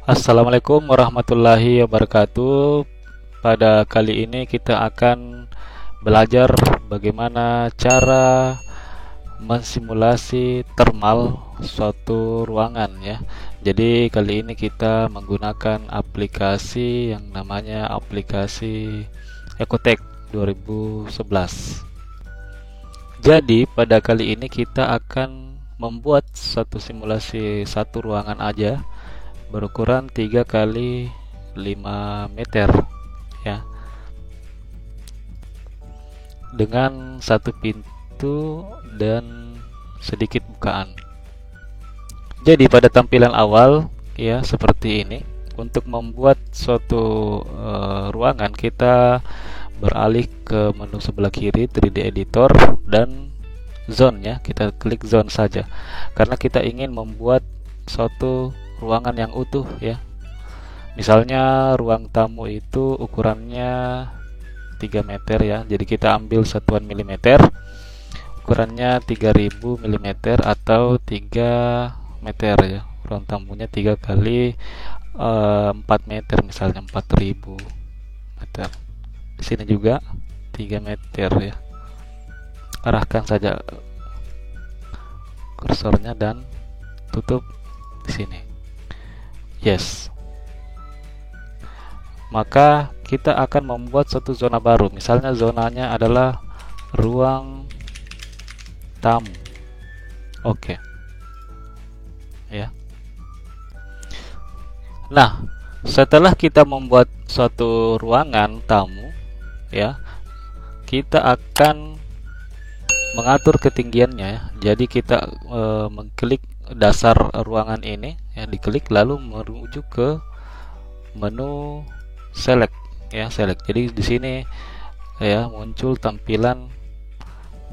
Assalamualaikum warahmatullahi wabarakatuh. Pada kali ini kita akan belajar bagaimana cara mensimulasi thermal suatu ruangan ya. Jadi kali ini kita menggunakan aplikasi yang namanya aplikasi Ecotech 2011. Jadi pada kali ini kita akan membuat satu simulasi satu ruangan aja berukuran 3 kali 5 meter ya, dengan satu pintu dan sedikit bukaan. Jadi pada tampilan awal ya seperti ini. Untuk membuat suatu ruangan, kita beralih ke menu sebelah kiri 3D editor dan zone ya. Kita klik zone saja karena kita ingin membuat suatu ruangan yang utuh ya. Misalnya ruang tamu itu ukurannya 3 meter ya. Jadi kita ambil satuan milimeter, ukurannya 3000 mm atau 3 meter ya. Ruang tamunya 3 kali 4 meter, misalnya 4000 meter. Di sini juga 3 meter ya. Arahkan saja kursornya dan tutup di sini. Yes. Maka kita akan membuat suatu zona baru. Misalnya zonanya adalah ruang tamu. Oke. Ya. Nah, setelah kita membuat suatu ruangan tamu, ya, kita akan mengatur ketinggiannya. Jadi kita mengklik dasar ruangan ini, ya, diklik lalu menuju ke menu select, ya, select. Jadi di sini ya muncul tampilan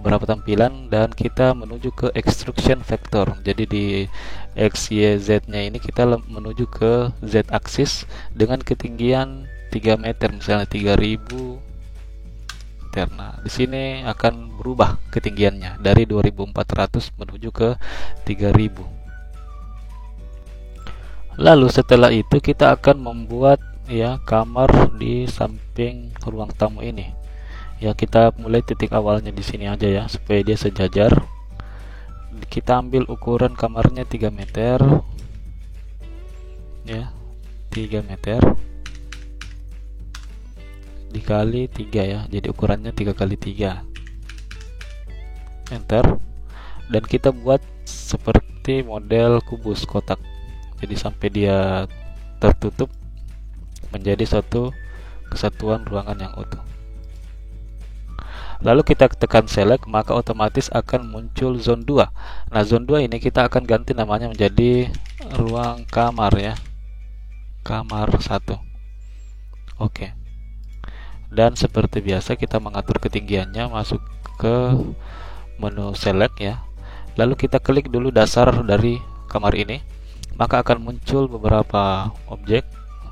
beberapa tampilan dan kita menuju ke extrusion vector. Jadi di X, Y, Z-nya ini kita menuju ke Z axis dengan ketinggian 3 meter, misalnya 3000 meter. Nah, di sini akan berubah ketinggiannya dari 2400 menuju ke 3000. Lalu setelah itu kita akan membuat ya kamar di samping ruang tamu ini. Ya, kita mulai titik awalnya di sini aja ya supaya dia sejajar. Kita ambil ukuran kamarnya 3 meter ya, 3 meter dikali 3 ya, jadi ukurannya 3 kali 3, enter. Dan kita buat seperti model kubus kotak, jadi sampai dia tertutup menjadi suatu kesatuan ruangan yang utuh. Lalu kita tekan select, maka otomatis akan muncul zone 2. Nah, zone 2 ini kita akan ganti namanya menjadi ruang kamar ya. Kamar 1. Oke. Dan seperti biasa kita mengatur ketinggiannya, masuk ke menu select ya. Lalu kita klik dulu dasar dari kamar ini, maka akan muncul beberapa objek.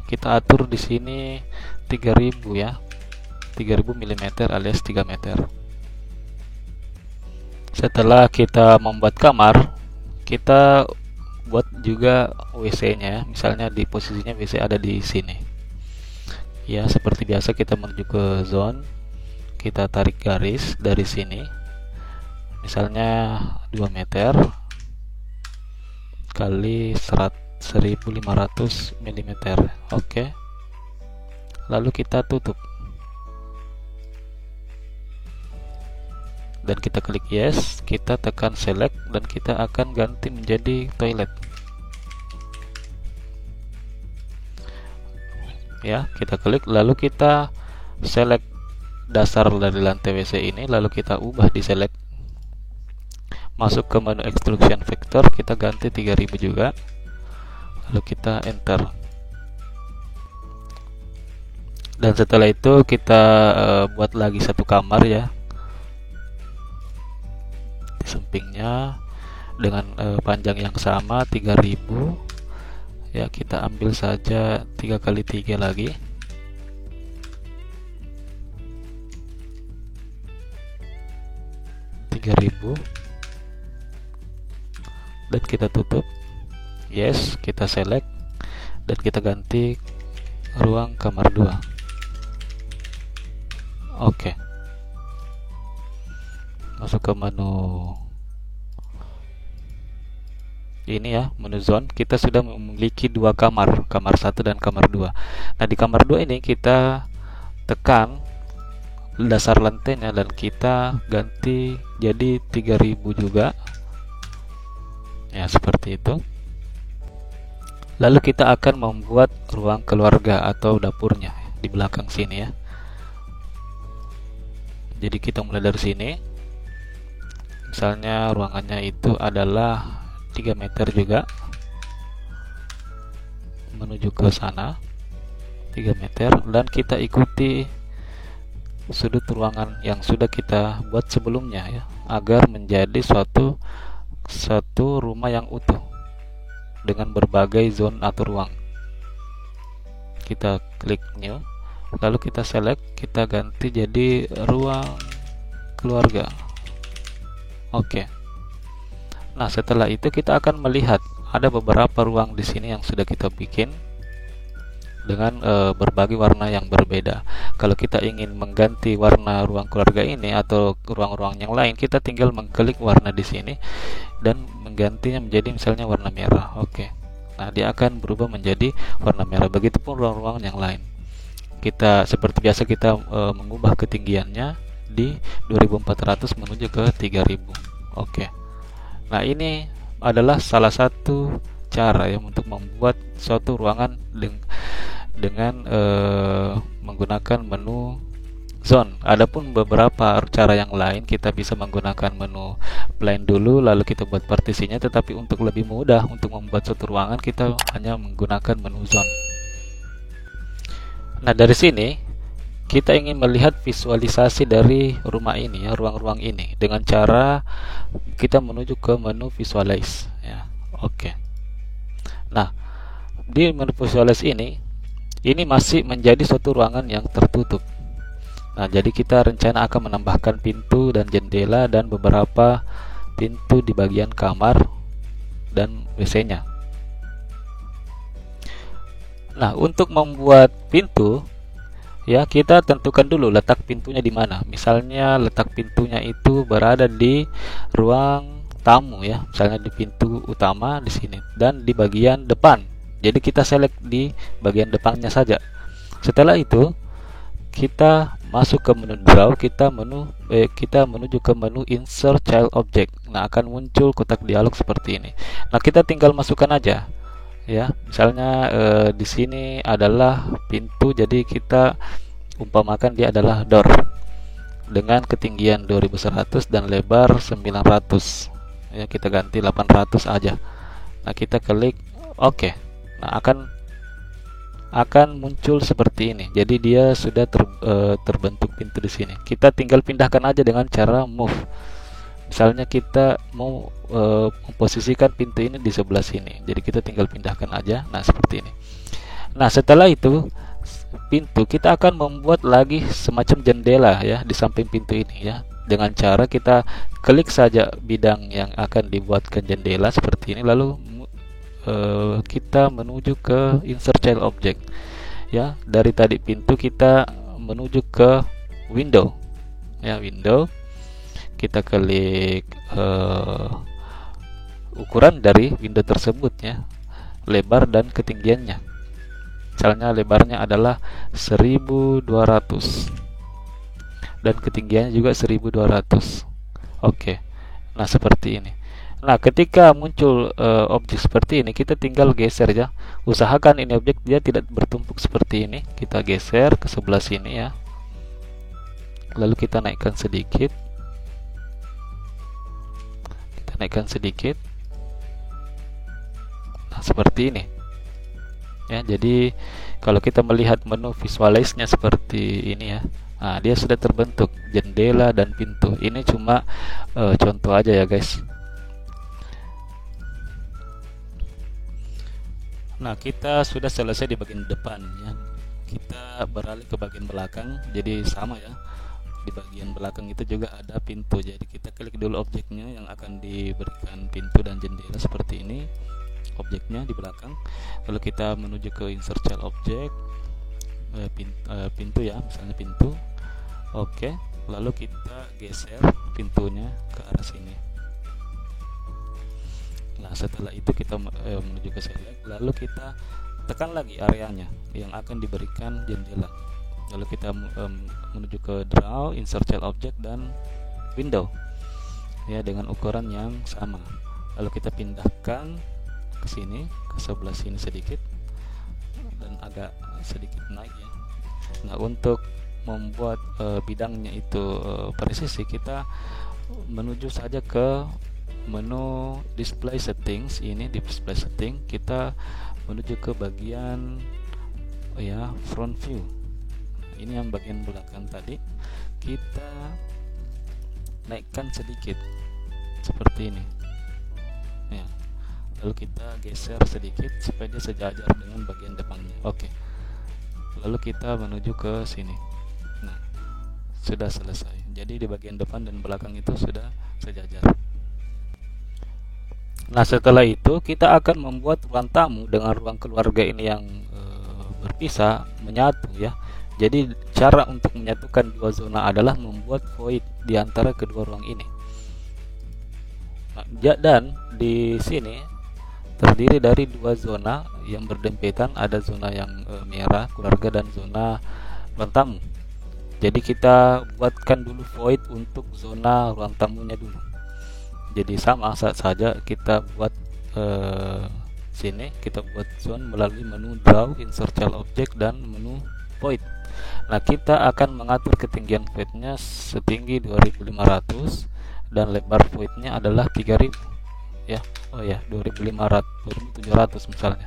Kita atur di sini 3000 ya. 3000 mm alias 3 meter. Setelah kita membuat kamar, kita buat juga WC-nya. Misalnya di posisinya WC ada di sini. Ya, seperti biasa kita menuju ke zone. Kita tarik garis dari sini. Misalnya 2 meter kali 1500 mm. Oke. Lalu kita tutup. Dan kita klik yes, kita tekan select dan kita akan ganti menjadi toilet. Ya, kita klik lalu kita select dasar dari lantai WC ini, lalu kita ubah di select. Masuk ke menu extrusion vector, kita ganti 3000 juga. Lalu kita enter. Dan setelah itu kita buat lagi satu kamar ya. Sampingnya dengan panjang yang sama 3000 ya, kita ambil saja 3 kali 3 lagi, 3000, dan kita tutup. Yes, kita select dan kita ganti ruang kamar 2. Oke. Masuk ke menu ini ya, menu zone. Kita sudah memiliki 2 kamar, kamar 1 dan kamar 2. Nah, di kamar 2 ini kita tekan dasar lantainya dan kita ganti jadi 3000 juga. Ya, seperti itu. Lalu kita akan membuat ruang keluarga atau dapurnya di belakang sini ya. Jadi kita mulai dari sini. Misalnya ruangannya itu adalah 3 meter juga, menuju ke sana 3 meter, dan kita ikuti sudut ruangan yang sudah kita buat sebelumnya ya, agar menjadi satu rumah yang utuh dengan berbagai zone atau ruang. Kita klik new, lalu kita select, kita ganti jadi ruang keluarga. Oke. Nah, setelah itu kita akan melihat ada beberapa ruang di sini yang sudah kita bikin dengan berbagai warna yang berbeda. Kalau kita ingin mengganti warna ruang keluarga ini atau ruang-ruang yang lain, kita tinggal mengklik warna di sini dan menggantinya menjadi misalnya warna merah. Oke. Nah, dia akan berubah menjadi warna merah. Begitupun ruang-ruang yang lain. Kita seperti biasa kita mengubah ketinggiannya di 2400 menuju ke 3000. Oke. Nah, ini adalah salah satu cara ya untuk membuat suatu ruangan dengan menggunakan menu zone. Adapun beberapa cara yang lain, kita bisa menggunakan menu plan dulu lalu kita buat partisinya, tetapi untuk lebih mudah untuk membuat suatu ruangan kita hanya menggunakan menu zone. Nah, dari sini kita ingin melihat visualisasi dari rumah ini ya, ruang-ruang ini, dengan cara kita menuju ke menu visualize ya. Oke. Nah, di menu visualize ini masih menjadi suatu ruangan yang tertutup. Nah, jadi kita rencana akan menambahkan pintu dan jendela dan beberapa pintu di bagian kamar dan WC-nya. Nah, untuk membuat pintu ya, kita tentukan dulu letak pintunya di mana. Misalnya letak pintunya itu berada di ruang tamu ya, misalnya di pintu utama di sini dan di bagian depan. Jadi kita select di bagian depannya saja. Setelah itu kita masuk ke menu draw, kita menuju ke menu insert child object. Nah, akan muncul kotak dialog seperti ini. Nah, kita tinggal masukkan aja ya. Misalnya di sini adalah pintu, jadi kita umpamakan dia adalah door dengan ketinggian 2100 dan lebar 900 ya, kita ganti 800 aja. Nah, kita klik oke. Nah, akan muncul seperti ini. Jadi dia sudah terbentuk pintu di sini. Kita tinggal pindahkan aja dengan cara move. Misalnya kita mau memposisikan pintu ini di sebelah sini, jadi kita tinggal pindahkan aja. Nah, seperti ini. Nah, setelah itu pintu kita akan membuat lagi semacam jendela ya di samping pintu ini ya, dengan cara kita klik saja bidang yang akan dibuatkan jendela seperti ini, lalu kita menuju ke insert child object ya. Dari tadi pintu kita menuju ke window ya, window. Kita klik ukuran dari window tersebut ya, lebar dan ketinggiannya. Misalnya lebarnya adalah 1200 dan ketinggiannya juga 1200. Oke. Nah, seperti ini. Nah, ketika muncul objek seperti ini, kita tinggal geser ya. Usahakan ini objek dia tidak bertumpuk seperti ini. Kita geser ke sebelah sini ya. Lalu kita naikkan sedikit. Naikkan sedikit. Nah, seperti ini ya. Jadi kalau kita melihat menu visualize-nya seperti ini ya, nah, dia sudah terbentuk jendela dan pintu. Ini cuma contoh aja ya guys. Nah, kita sudah selesai di bagian depan ya. Kita beralih ke bagian belakang. Jadi sama ya, di bagian belakang itu juga ada pintu. Jadi kita klik dulu objeknya yang akan diberikan pintu dan jendela seperti ini. objeknya di belakang. Lalu kita menuju ke insert child object, pintu ya, misalnya pintu. Oke, lalu kita geser pintunya ke arah sini. Nah, setelah itu kita menuju ke select, lalu kita tekan lagi areanya yang akan diberikan jendela. Lalu kita menuju ke draw, insert child object, dan window ya, dengan ukuran yang sama. Lalu kita pindahkan ke sini, ke sebelah sini sedikit, dan agak sedikit naik ya. Nah, untuk membuat bidangnya itu presisi, kita menuju saja ke menu display settings. Ini display setting, kita menuju ke bagian ya front view. Ini yang bagian belakang tadi, kita naikkan sedikit seperti ini ya. Lalu kita geser sedikit supaya dia sejajar dengan bagian depannya. Oke, lalu kita menuju ke sini. Nah, sudah selesai. Jadi di bagian depan dan belakang itu sudah sejajar. Nah, setelah itu kita akan membuat ruang tamu dengan ruang keluarga ini yang berpisah menyatu ya. Jadi cara untuk menyatukan dua zona adalah membuat void di antara kedua ruang ini. Nah, dan di sini terdiri dari dua zona yang berdempetan, ada zona yang merah keluarga dan zona ruang tamu. Jadi kita buatkan dulu void untuk zona ruang tamunya dulu. Jadi sama saja kita buat sini, kita buat zone melalui menu draw, insert child object, dan menu void. Nah, kita akan mengatur ketinggian voidnya setinggi 2500 dan lebar voidnya adalah 3000 ya. Oh ya, 2500, 2700 misalnya.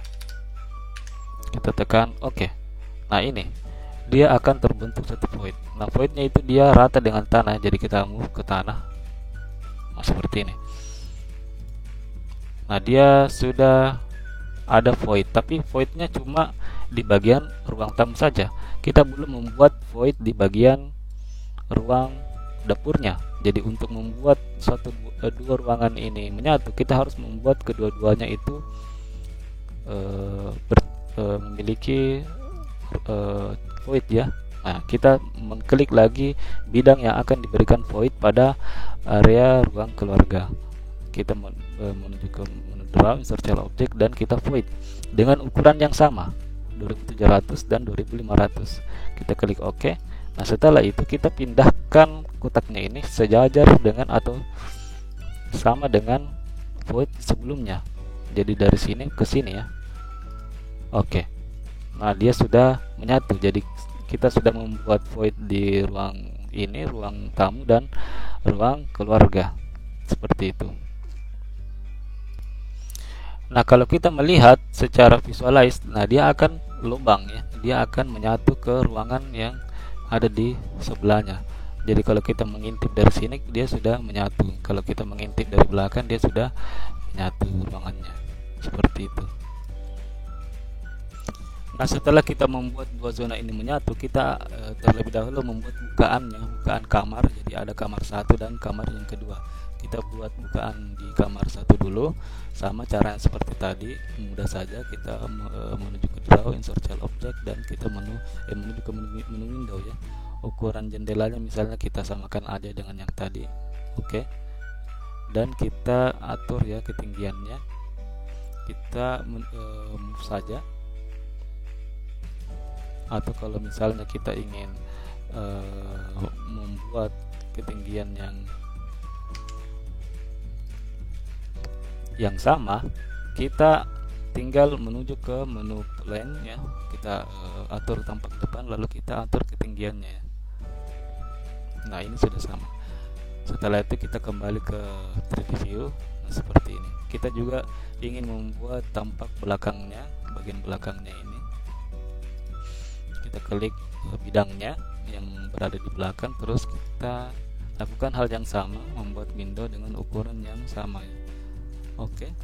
Kita tekan oke. Nah, ini dia akan terbentuk satu void. Nah, voidnya itu dia rata dengan tanah, jadi kita move ke tanah. Nah, seperti ini. Nah, dia sudah ada void, tapi voidnya cuma di bagian ruang tamu saja. Kita belum membuat void di bagian ruang dapurnya. Jadi untuk membuat dua ruangan ini menyatu, kita harus membuat kedua-duanya itu memiliki void ya. Nah, kita mengklik lagi bidang yang akan diberikan void pada area ruang keluarga. Kita menuju ke menu draw, insert child object, dan kita void dengan ukuran yang sama 2700 dan 2500. Kita klik OK. Nah, setelah itu kita pindahkan kotaknya ini sejajar dengan atau sama dengan void sebelumnya. Jadi dari sini ke sini ya. Oke. Nah, dia sudah menyatu. Jadi kita sudah membuat void di ruang ini, ruang tamu dan ruang keluarga. Seperti itu. Nah, kalau kita melihat secara visualize, nah dia akan lubang ya. Dia akan menyatu ke ruangan yang ada di sebelahnya. Jadi kalau kita mengintip dari sini, dia sudah menyatu. Kalau kita mengintip dari belakang, dia sudah menyatu ruangannya. Seperti itu. Nah, setelah kita membuat dua zona ini menyatu, kita terlebih dahulu membuat bukaannya, bukaan kamar. Jadi ada kamar satu dan kamar yang kedua. Kita buat bukaan di kamar satu dulu, sama cara yang seperti tadi, mudah saja. Kita menuju ke draw, insert child object, dan kita menuju ke menu window ya. Ukuran jendelanya misalnya kita samakan aja dengan yang tadi. Oke. Dan kita atur ya ketinggiannya. Kita move saja. Atau kalau misalnya kita ingin membuat ketinggian yang sama, kita tinggal menuju ke menu plan ya. Kita atur tampak depan, lalu kita atur ketinggiannya. Nah, ini sudah sama. Setelah itu kita kembali ke 3D view. Nah, seperti ini. Kita juga ingin membuat tampak belakangnya, bagian belakangnya ini. Kita klik bidangnya yang berada di belakang, terus kita lakukan hal yang sama, membuat window dengan ukuran yang sama ya. Oke.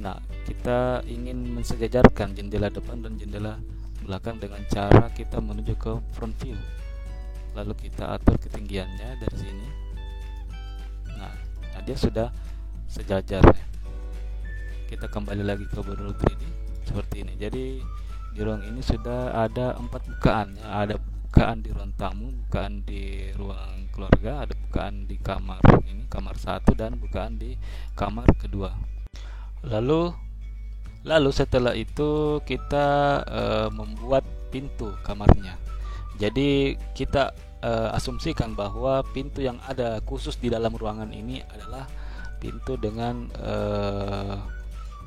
Nah, kita ingin mensejajarkan jendela depan dan jendela belakang dengan cara kita menuju ke front view. Lalu kita atur ketinggiannya dari sini. Nah dia sudah sejajar ya. Kita kembali lagi ke Bonero 3D seperti ini. Jadi di ruang ini sudah ada 4 bukaan ya. Ada bukaan di ruang tamu, bukaan di ruang keluarga, ada bukaan di kamar ini, kamar 1, dan bukaan di kamar kedua. Lalu setelah itu kita membuat pintu kamarnya. Jadi kita asumsikan bahwa pintu yang ada khusus di dalam ruangan ini adalah pintu dengan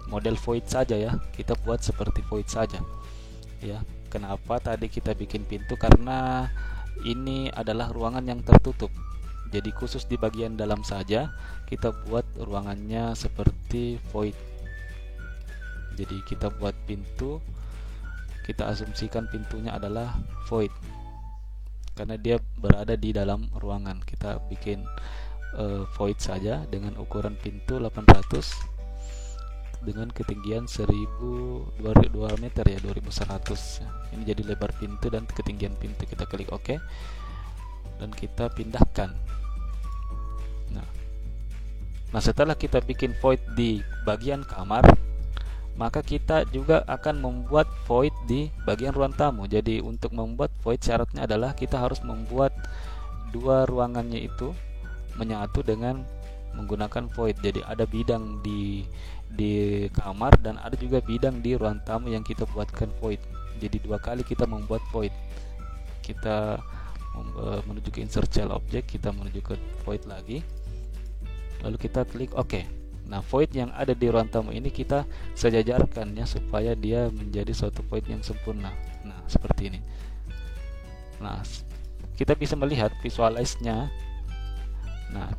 model void saja ya. Kita buat seperti void saja ya. Kenapa tadi kita bikin pintu? Karena ini adalah ruangan yang tertutup. Jadi khusus di bagian dalam saja kita buat ruangannya seperti void. Jadi kita buat pintu, kita asumsikan pintunya adalah void karena dia berada di dalam ruangan. Kita bikin void saja dengan ukuran pintu 800 dengan ketinggian 1002 meter ya, 2100 ya. Ini jadi lebar pintu dan ketinggian pintu. Kita klik OK dan kita pindahkan. Nah setelah kita bikin void di bagian kamar, maka kita juga akan membuat void di bagian ruang tamu. Jadi untuk membuat void syaratnya adalah kita harus membuat dua ruangannya itu menyatu dengan menggunakan void. Jadi ada bidang di kamar dan ada juga bidang di ruang tamu yang kita buatkan void. Jadi dua kali kita membuat void. Kita menuju ke insert child object, kita menuju ke void lagi, lalu kita klik OK. Nah void yang ada di ruang tamu ini kita sejajarkan ya, supaya dia menjadi suatu void yang sempurna. Nah seperti ini. Nah kita bisa melihat visualize-nya. Nah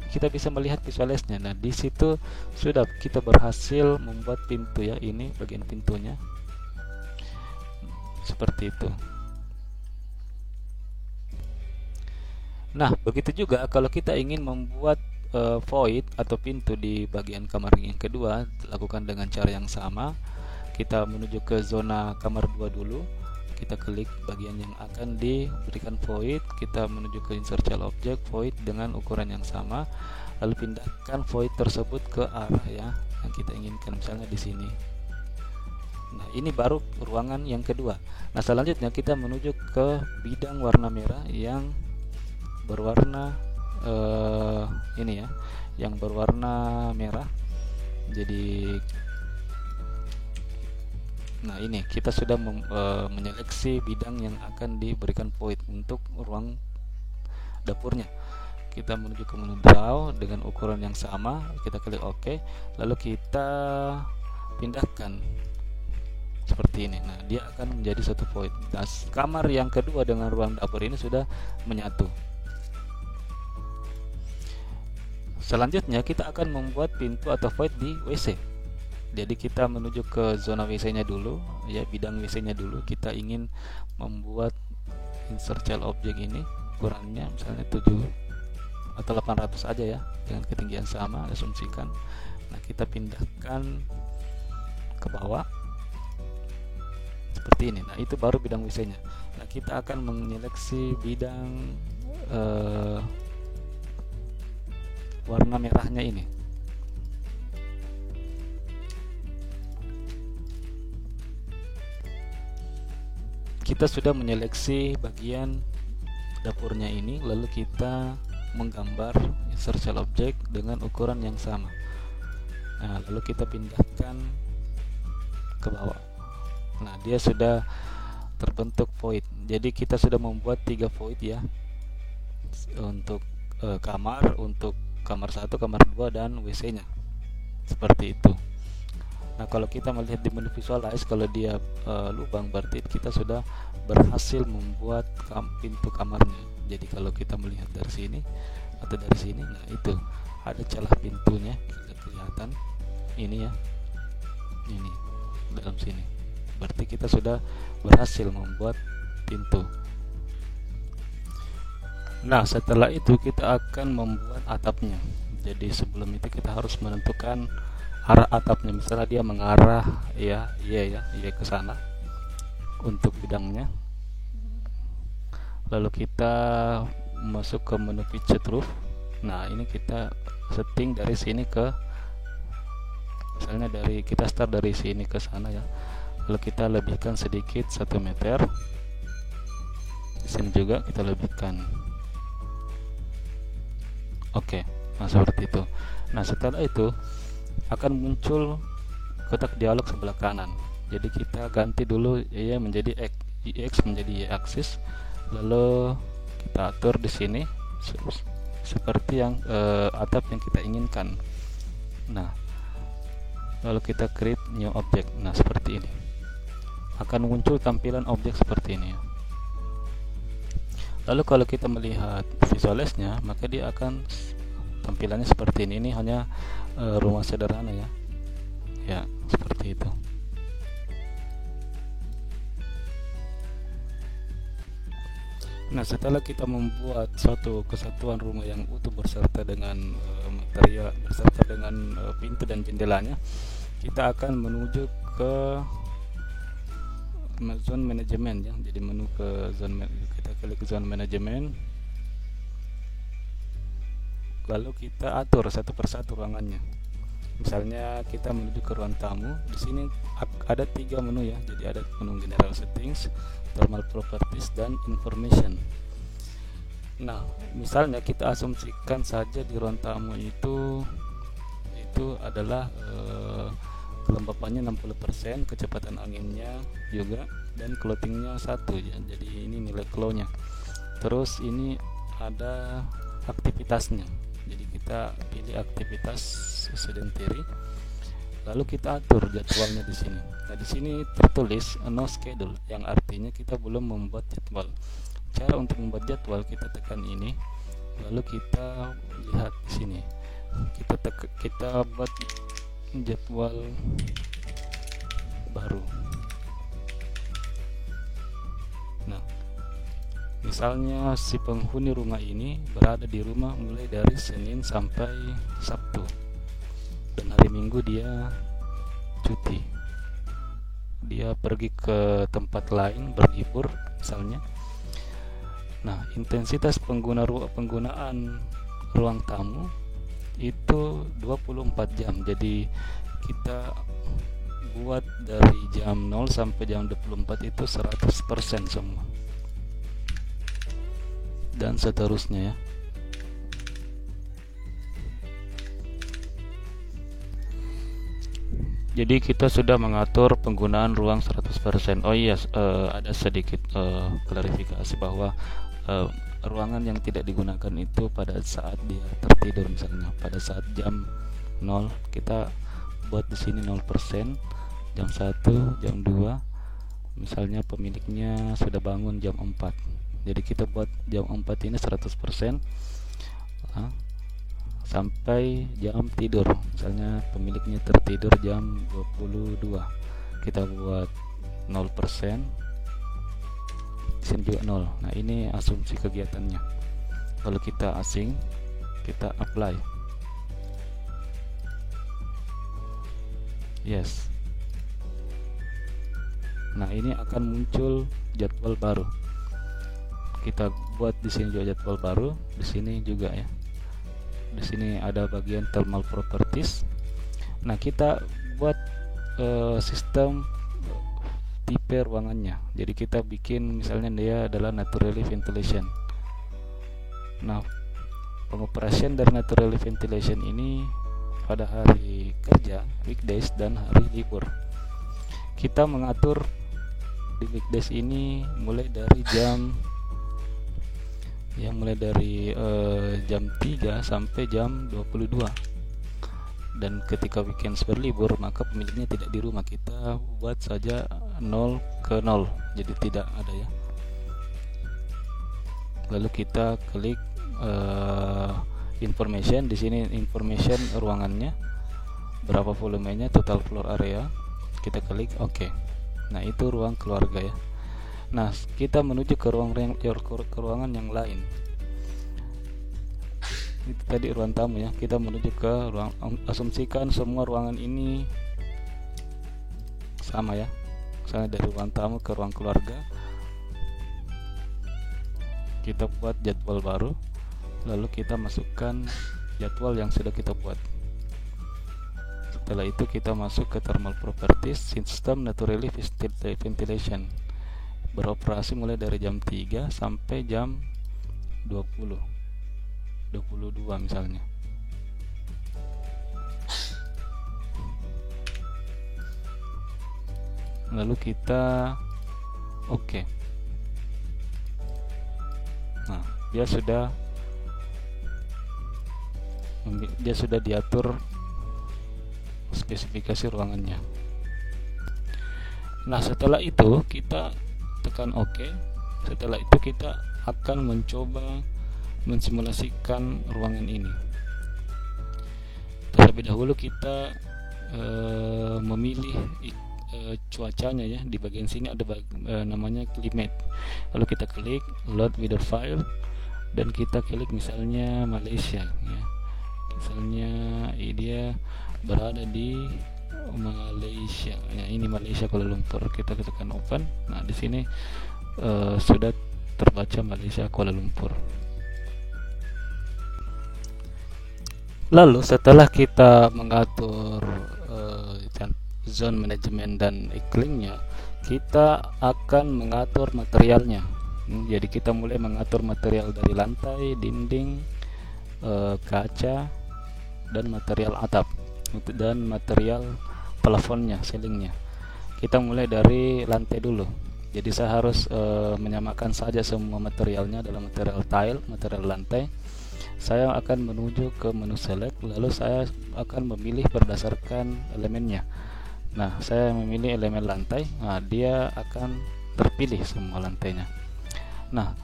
di situ sudah kita berhasil membuat pintu ya. Ini bagian pintunya seperti itu. Nah begitu juga kalau kita ingin membuat void atau pintu di bagian kamar yang kedua, lakukan dengan cara yang sama. Kita menuju ke zona kamar 2 dulu, kita klik bagian yang akan diberikan void, kita menuju ke insert child object void dengan ukuran yang sama, lalu pindahkan void tersebut ke arah ya yang kita inginkan, misalnya di sini. Nah ini baru ruangan yang kedua. Nah selanjutnya kita menuju ke bidang warna merah yang berwarna ini ya, yang berwarna merah. Jadi nah ini kita sudah menyeleksi bidang yang akan diberikan void untuk ruang dapurnya. Kita menuju ke menu draw dengan ukuran yang sama, kita klik OK, lalu kita pindahkan seperti ini. Nah dia akan menjadi satu void. Nah, kamar yang kedua dengan ruang dapur ini sudah menyatu. Selanjutnya kita akan membuat pintu atau void di WC. Jadi kita menuju ke zona WC-nya dulu ya, bidang WC-nya dulu. Kita ingin membuat insert child object ini, ukurannya misalnya 7 atau 800 aja ya, dengan ketinggian sama, asumsikan. Nah kita pindahkan ke bawah seperti ini. Nah itu baru bidang WC-nya. Nah kita akan menyeleksi bidang warna merahnya ini. Kita sudah menyeleksi bagian dapurnya ini, lalu kita menggambar insert child object dengan ukuran yang sama. Nah lalu kita pindahkan ke bawah. Nah dia sudah terbentuk void. Jadi kita sudah membuat 3 void ya, untuk kamar, untuk kamar 1, kamar 2, dan WC-nya. Seperti itu. Nah kalau kita melihat di menu visualize, kalau dia lubang, berarti kita sudah berhasil membuat pintu kamarnya. Jadi kalau kita melihat dari sini atau dari sini, nah itu ada celah pintunya, kelihatan ini ya, ini dalam sini. Berarti kita sudah berhasil membuat pintu. Nah setelah itu kita akan membuat atapnya. Jadi sebelum itu kita harus menentukan arah atapnya. Misalnya dia mengarah ya ke sana untuk bidangnya. Lalu kita masuk ke menu pitched roof. Nah ini kita setting dari sini ke Misalnya kita start dari sini ke sana ya, lalu kita lebihkan sedikit 1 meter. Di sini juga kita lebihkan. Oke, nah seperti itu. Nah setelah itu akan muncul kotak dialog sebelah kanan. Jadi kita ganti dulu Y menjadi X menjadi Y aksis, lalu kita atur di sini seperti yang atap yang kita inginkan. Nah, lalu kita create new object. Nah seperti ini akan muncul tampilan objek seperti ini. Lalu kalau kita melihat visualisnya, maka dia akan tampilannya seperti ini. Ini hanya rumah sederhana ya. Ya, seperti itu. Nah, setelah kita membuat suatu kesatuan rumah yang utuh beserta dengan material, beserta dengan pintu dan jendelanya, kita akan menuju ke zone manajemen ya. Jadi menu ke zone, kita klik zone manajemen, lalu kita atur satu persatu ruangannya. Misalnya kita menuju ke ruang tamu. Di sini ada 3 menu ya. Jadi ada menu general settings, thermal properties, dan information. Nah, misalnya kita asumsikan saja di ruang tamu itu adalah kelembapannya 60%, kecepatan anginnya juga, dan clothingnya 1 ya. Jadi ini nilai clow-nya. Terus ini ada aktivitasnya. Jadi kita pilih aktivitas sedentary, lalu kita atur jadwalnya di sini. Nah, di sini tertulis no schedule, yang artinya kita belum membuat jadwal. Cara untuk membuat jadwal, kita tekan ini, lalu kita lihat di sini. Kita buat jadwal baru. Nah, misalnya si penghuni rumah ini berada di rumah mulai dari Senin sampai Sabtu, dan hari Minggu dia cuti, dia pergi ke tempat lain berlibur misalnya. Nah, intensitas penggunaan ruang tamu itu 24 jam. Jadi kita buat dari jam 0 sampai jam 24 itu 100% semua, dan seterusnya ya. Jadi kita sudah mengatur penggunaan ruang 100%. Oh iya, ada sedikit klarifikasi bahwa ruangan yang tidak digunakan itu pada saat dia tertidur. Misalnya pada saat jam 0 kita buat di sini 0%, jam 1, jam 2 misalnya pemiliknya sudah bangun jam 4. Jadi kita buat jam 4 ini 100%, sampai jam tidur. Misalnya pemiliknya tertidur jam 22, kita buat 0%, di sini juga 0. Nah, ini asumsi kegiatannya. Kalau kita asing, kita apply. Yes. Nah, ini akan muncul jadwal baru. Kita buat di sini juga jadwal baru, di sini juga ya. Di sini ada bagian thermal properties. Nah, kita buat sistem tipe ruangannya. Jadi kita bikin misalnya dia adalah naturally ventilation. Nah, pengoperasian dari naturally ventilation ini pada hari kerja, weekdays, dan hari libur. Kita mengatur di weekdays ini mulai dari jam 3 sampai jam 22. Dan ketika weekends berlibur, maka pemiliknya tidak di rumah. Kita buat saja 0 ke 0, jadi tidak ada ya. Lalu kita klik information. Di sini information ruangannya, berapa volumenya, total floor area. Kita klik OK. Nah, itu ruang keluarga ya. Nah, kita menuju ke ruangan yang lain. Itu tadi ruang tamu ya. Kita menuju ke ruang, asumsikan semua ruangan ini sama ya. Misalnya dari ruang tamu ke ruang keluarga, kita buat jadwal baru, lalu kita masukkan jadwal yang sudah kita buat. Setelah itu kita masuk ke thermal properties. System naturally ventilation beroperasi mulai dari jam 3 sampai jam 22 misalnya. Lalu kita oke. Nah, dia sudah diatur spesifikasi ruangannya. Nah, setelah itu kita tekan OK. Setelah itu kita akan mencoba mensimulasikan ruangan ini. Terlebih dahulu kita memilih cuacanya ya. Di bagian sini ada namanya climate. Lalu kita klik load with the file dan kita klik misalnya Malaysia ya. Misalnya dia berada di Malaysia ya, ini Malaysia Kuala Lumpur. Kita tekan open. Nah, di sini sudah terbaca Malaysia Kuala Lumpur. Lalu setelah kita mengatur zone manajemen dan iklimnya, kita akan mengatur materialnya. Jadi kita mulai mengatur material dari lantai, dinding, kaca, dan material atap dan material plafonnya, ceilingnya. Kita mulai dari lantai dulu. Jadi saya harus menyamakan saja semua materialnya dalam material tile, material lantai. Saya akan menuju ke menu select, lalu saya akan memilih berdasarkan elemennya. Nah, saya memilih elemen lantai. Nah, dia akan terpilih semua lantainya. Nah,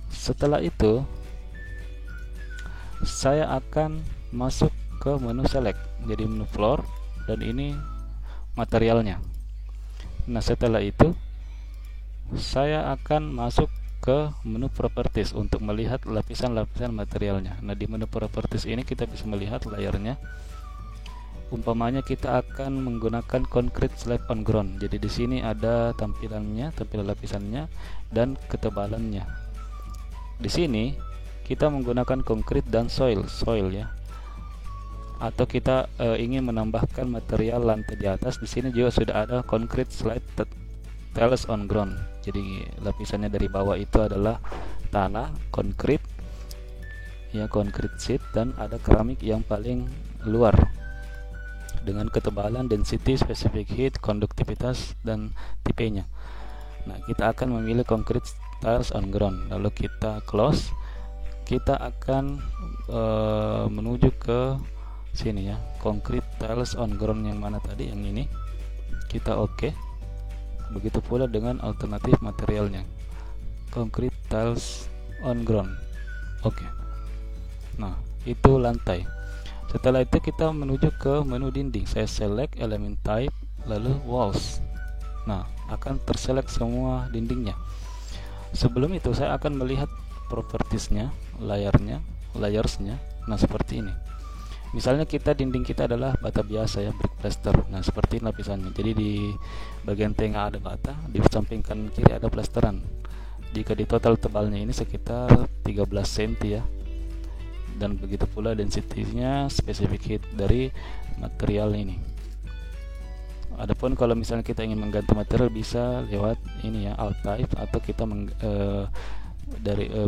setelah itu saya akan masuk ke menu select, jadi menu floor, dan ini materialnya. Nah, setelah itu saya akan masuk ke menu properties untuk melihat lapisan-lapisan materialnya. Nah, di menu properties ini kita bisa melihat layarnya. Umpamanya kita akan menggunakan concrete slab on ground. Jadi di sini ada tampilan lapisannya dan ketebalannya. Di sini kita menggunakan concrete dan soil ya. Atau kita ingin menambahkan material lantai di atas, di sini juga sudah ada concrete slab tiles on ground. Jadi lapisannya dari bawah itu adalah tanah, konkrit ya, concrete sheet, dan ada keramik yang paling luar dengan ketebalan, density, specific heat, konduktivitas, dan tipenya. Nah, kita akan memilih concrete tiles on ground, lalu kita close. Kita akan menuju ke sini ya, concrete tiles on ground yang mana tadi, yang ini. Kita oke. Begitu pula dengan alternatif materialnya, concrete tiles on ground. Oke. Nah, itu lantai. Setelah itu kita menuju ke menu dinding. Saya select element type, lalu walls. Nah, akan terselect semua dindingnya. Sebelum itu saya akan melihat propertiesnya, layersnya. Nah, seperti ini. Misalnya dinding kita adalah bata biasa ya, brick plaster. Nah, seperti lapisannya. Jadi di bagian tengah ada bata, di samping kanan kiri ada plasteran. Jika di total tebalnya ini sekitar 13 cm ya. Dan begitu pula density-nya, specific heat dari material ini. Adapun kalau misalnya kita ingin mengganti material, bisa lewat ini ya, alt type, atau kita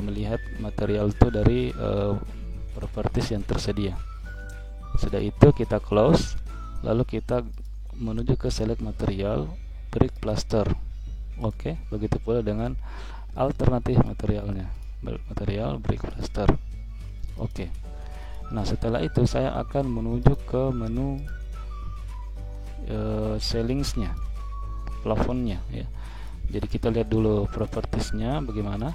melihat material itu dari properties yang tersedia. Sudah itu kita close, lalu kita menuju ke select material, brick plaster. Oke, begitu pula dengan alternatif materialnya, material brick plaster. Oke. Nah, setelah itu saya akan menuju ke menu ceilingsnya, plafonnya ya. Jadi kita lihat dulu propertiesnya bagaimana.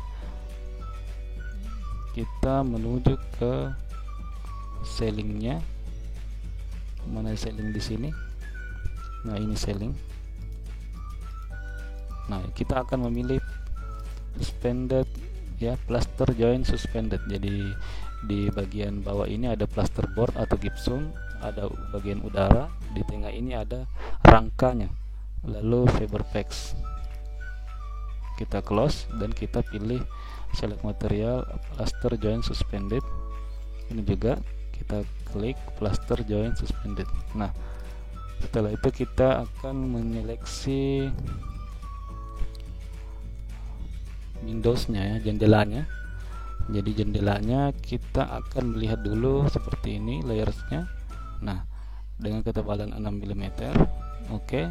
Kita menuju ke ceilingnya. Mana ceiling di sini? Nah, ini ceiling. Nah, kita akan memilih suspended ya, plaster joint suspended. Jadi di bagian bawah ini ada plasterboard atau gypsum, ada bagian udara, di tengah ini ada rangkanya, lalu fiber packs. Kita close dan kita pilih select material plaster joint suspended. Ini juga kita klik plaster joint suspended. Nah, Setelah itu kita akan menyeleksi Windowsnya ya, jendelanya. Jadi jendelanya kita akan melihat dulu seperti ini layersnya. Nah, dengan ketebalan 6 mm. Oke.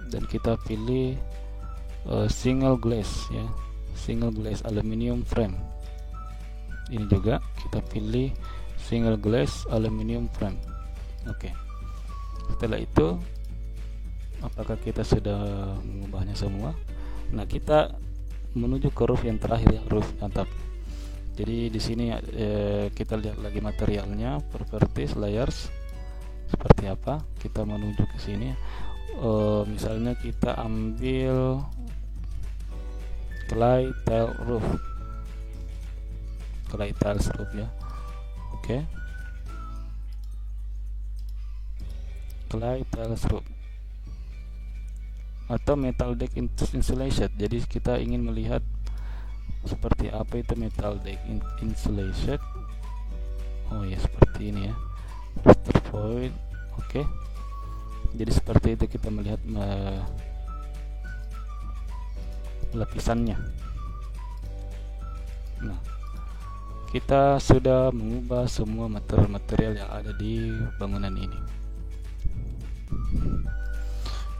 Dan kita pilih single glass ya, single glass aluminium frame. Ini juga kita pilih single glass aluminium frame. Oke. Setelah itu, apakah kita sudah mengubahnya semua? Nah, kita menuju ke roof yang terakhir ya, roof atap. Jadi di sini kita lihat lagi materialnya, properties, layers seperti apa. Kita menuju ke sini. Misalnya kita ambil clay tile roof, clay tiles roof ya. Oke. Clay tiles roof atau metal deck insulation. Jadi kita ingin melihat seperti apa itu metal deck insulation. Oh ya, seperti ini ya, raster void. Oke. Jadi seperti itu kita melihat lapisannya. Nah, kita sudah mengubah semua material yang ada di bangunan ini.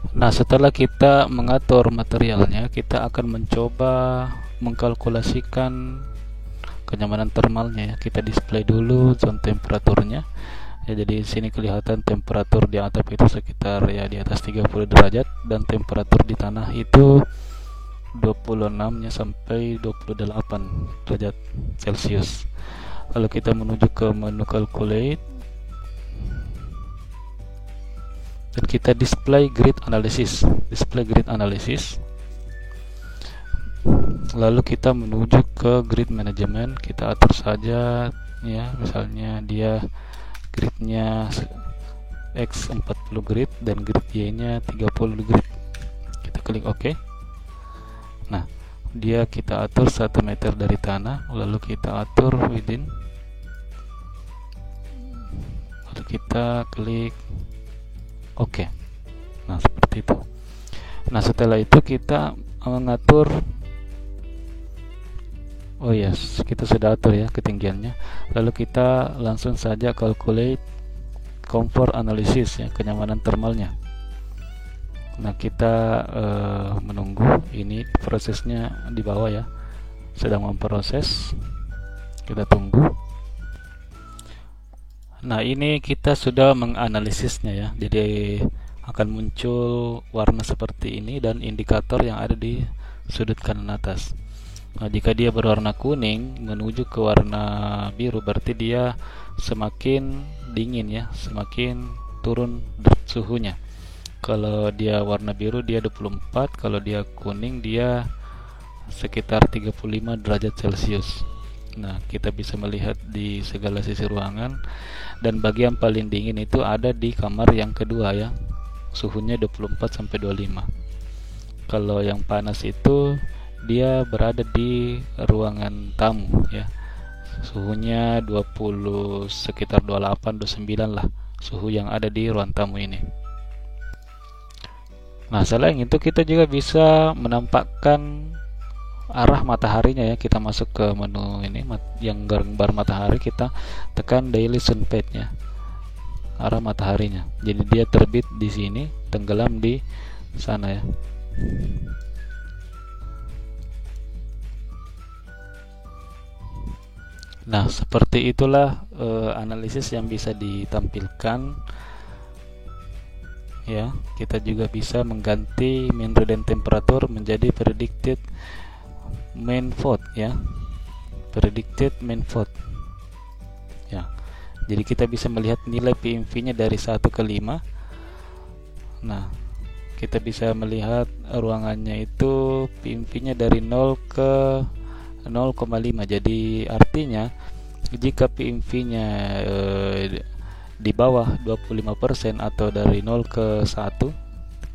Nah, setelah kita mengatur materialnya, kita akan mencoba mengkalkulasikan kenyamanan thermalnya ya. Kita display dulu zone temperaturnya. Ya, jadi di sini kelihatan temperatur di atap itu sekitar ya di atas 30 derajat dan temperatur di tanah itu 26 sampai 28 derajat Celcius. Lalu kita menuju ke menu calculate dan kita display grid analysis, lalu kita menuju ke grid management. Kita atur saja ya, misalnya dia gridnya X 40 grid dan grid Y nya 30 grid. Kita klik OK. Nah, dia kita atur 1 meter dari tanah, lalu kita atur within, lalu kita klik OK. Nah, seperti itu. Nah, setelah itu kita mengatur, oh yes, kita sudah atur ya ketinggiannya. Lalu kita langsung saja calculate comfort analysis ya, kenyamanan thermalnya. Nah, kita menunggu ini prosesnya di bawah ya, sedang memproses. Kita tunggu. Nah, ini kita sudah menganalisisnya ya. Jadi akan muncul warna seperti ini dan indikator yang ada di sudut kanan atas. Nah, jika dia berwarna kuning menuju ke warna biru, berarti dia semakin dingin ya, semakin turun suhunya. Kalau dia warna biru dia 24, kalau dia kuning dia sekitar 35 derajat Celcius. Nah, kita bisa melihat di segala sisi ruangan, dan bagian paling dingin itu ada di kamar yang kedua ya, suhunya 24 sampai 25. Kalau yang panas itu dia berada di ruangan tamu ya, suhunya 20 sekitar 28 29 lah suhu yang ada di ruang tamu ini. Nah, selain itu kita juga bisa menampakkan arah mataharinya ya. Kita masuk ke menu ini yang gambar matahari, kita tekan daily sunset ya, arah mataharinya. Jadi dia terbit di sini, tenggelam di sana ya. Nah, seperti itulah analisis yang bisa ditampilkan ya. Kita juga bisa mengganti mean reading temperature menjadi predicted mean vote ya, predicted mean vote ya. Jadi kita bisa melihat nilai PMV nya dari 1 ke 5. Nah, kita bisa melihat ruangannya itu PMV nya dari 0 ke 0,5. Jadi artinya jika PMV nya di bawah 25% atau dari 0 ke 1,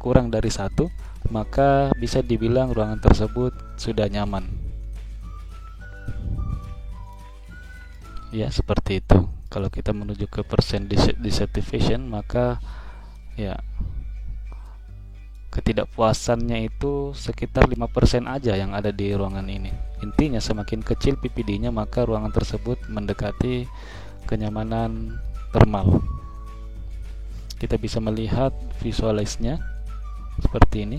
kurang dari 1, maka bisa dibilang ruangan tersebut sudah nyaman. Ya, seperti itu. Kalau kita menuju ke persen dissatisfaction, maka ya ketidakpuasannya itu sekitar 5% aja yang ada di ruangan ini. Intinya semakin kecil PPD-nya, maka ruangan tersebut mendekati kenyamanan thermal. Kita bisa melihat visualize-nya seperti ini.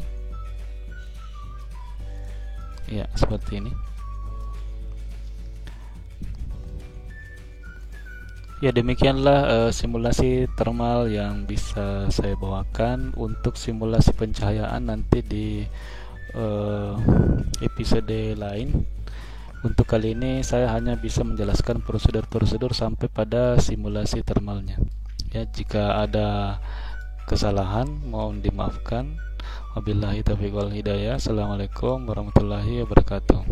Ya, seperti ini. Ya, demikianlah simulasi thermal yang bisa saya bawakan. Untuk simulasi pencahayaan nanti di episode lain. Untuk kali ini saya hanya bisa menjelaskan prosedur-prosedur sampai pada simulasi thermalnya. Ya, jika ada kesalahan mohon dimaafkan. Wabillahi taufiq wal hidayah. Assalamualaikum warahmatullahi wabarakatuh.